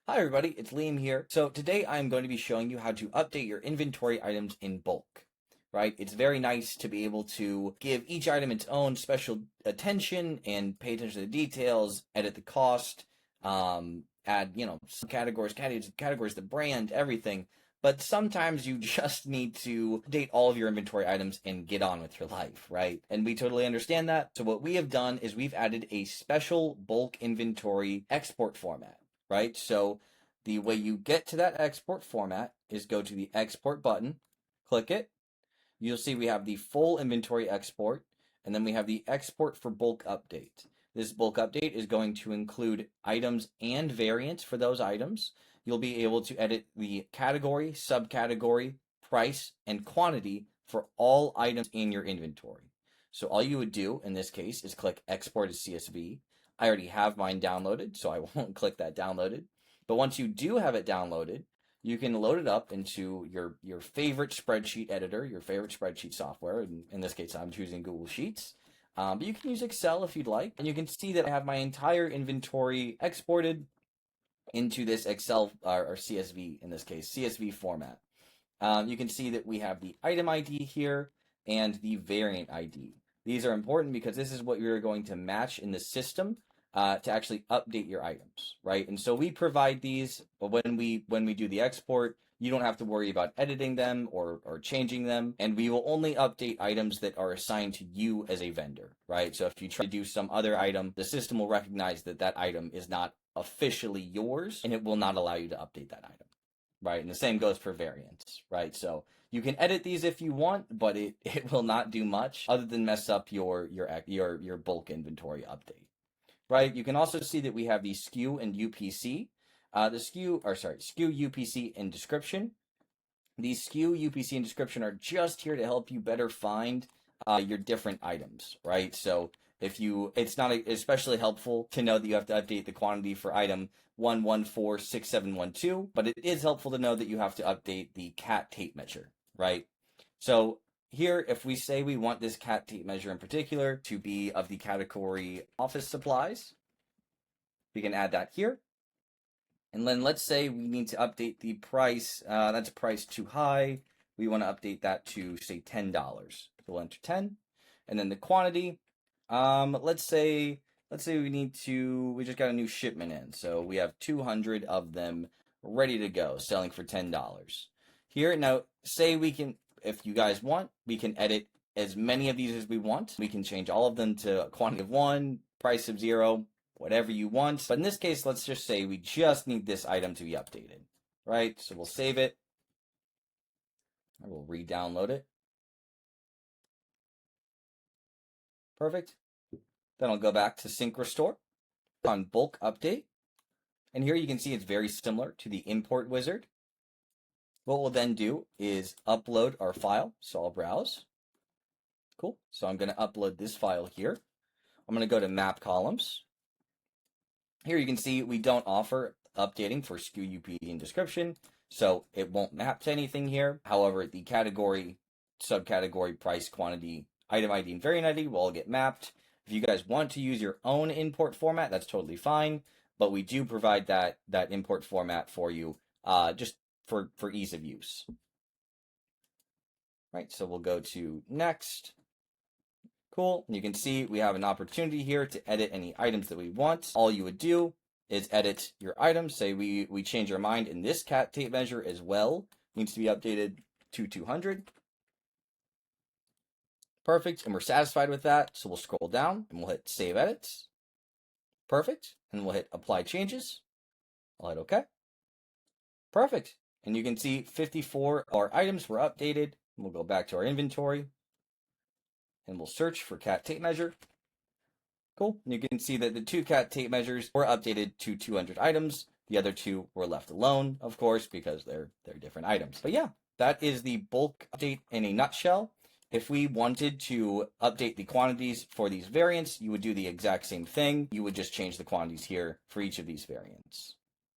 Hi everybody, it's Liam here. So today I'm going to be showing you how to update your inventory items in bulk, right? It's very nice to be able to give each item its own special attention and pay attention to the details, edit the cost, add, some categories, the brand, everything. But sometimes you just need to update all of your inventory items and get on with your life, right? And we totally understand that. So what we have done is we've added a special bulk inventory export format, right? So the way you get to that export format is go to the export button, click it. You'll see we have the full inventory export, and then we have the export for bulk update. This bulk update is going to include items and variants for those items. You'll be able to edit the category, subcategory, price, and quantity for all items in your inventory. So all you would do in this case is click export as CSV. I already have mine downloaded, so I won't click that downloaded. But once you do have it downloaded, you can load it up into your favorite spreadsheet editor, your favorite spreadsheet software. In this case, I'm choosing Google Sheets. But you can use Excel if you'd like. And you can see that I have my entire inventory exported into this Excel or CSV, in this case, CSV format. You can see that we have the item ID here and the variant ID. These are important because this is what you're going to match in the system to actually update your items, right? And so we provide these, but when we do the export, you don't have to worry about editing them or changing them, and we will only update items that are assigned to you as a vendor, right? So if you try to do some other item, the system will recognize that that item is not officially yours, and it will not allow you to update that item, right? And the same goes for variants, right? So you can edit these if you want, but it will not do much other than mess up your bulk inventory update, right? You can also see that we have the SKU and UPC. SKU, UPC, and description. These SKU, UPC, and description are just here to help you better find your different items, right? So it's not especially helpful to know that you have to update the quantity for item 1146712, but it is helpful to know that you have to update the cat tape measure, right? So here, if we say we want this cat tape measure in particular to be of the category office supplies, we can add that here. And then let's say we need to update the price. That's a price too high. We want to update that to, say, $10. So we'll enter 10. And then the quantity, let's say we just got a new shipment in. So we have 200 of them ready to go, selling for $10. Here, now, say we can, if you guys want, we can edit as many of these as we want. We can change all of them to a quantity of 1, price of 0, whatever you want. But in this case, let's just say we just need this item to be updated, right? So we'll save it. I will re-download it. Perfect. Then I'll go back to Syncrostore on bulk update. And here you can see it's very similar to the import wizard. What we'll then do is upload our file. So I'll browse. Cool. So I'm going to upload this file here. I'm going to go to map columns. Here you can see we don't offer updating for SKU, UPC, and description, so it won't map to anything here. However, the category, subcategory, price, quantity, item ID, and variant ID will all get mapped. If you guys want to use your own import format, that's totally fine, but we do provide that import format for you just for ease of use. Right, so we'll go to next. Cool. And you can see we have an opportunity here to edit any items that we want. All you would do is edit your items. Say we change our mind, and this cat tape measure as well needs to be updated to 200. Perfect. And we're satisfied with that. So we'll scroll down and we'll hit Save Edits. Perfect. And we'll hit Apply Changes. I'll hit OK. Perfect. And you can see 54 of our items were updated. And we'll go back to our inventory. And we'll search for cat tape measure. Cool. And you can see that the 2 cat tape measures were updated to 200 items. The other 2 were left alone, of course, because they're different items. But yeah, that is the bulk update in a nutshell. If we wanted to update the quantities for these variants, you would do the exact same thing. You would just change the quantities here for each of these variants.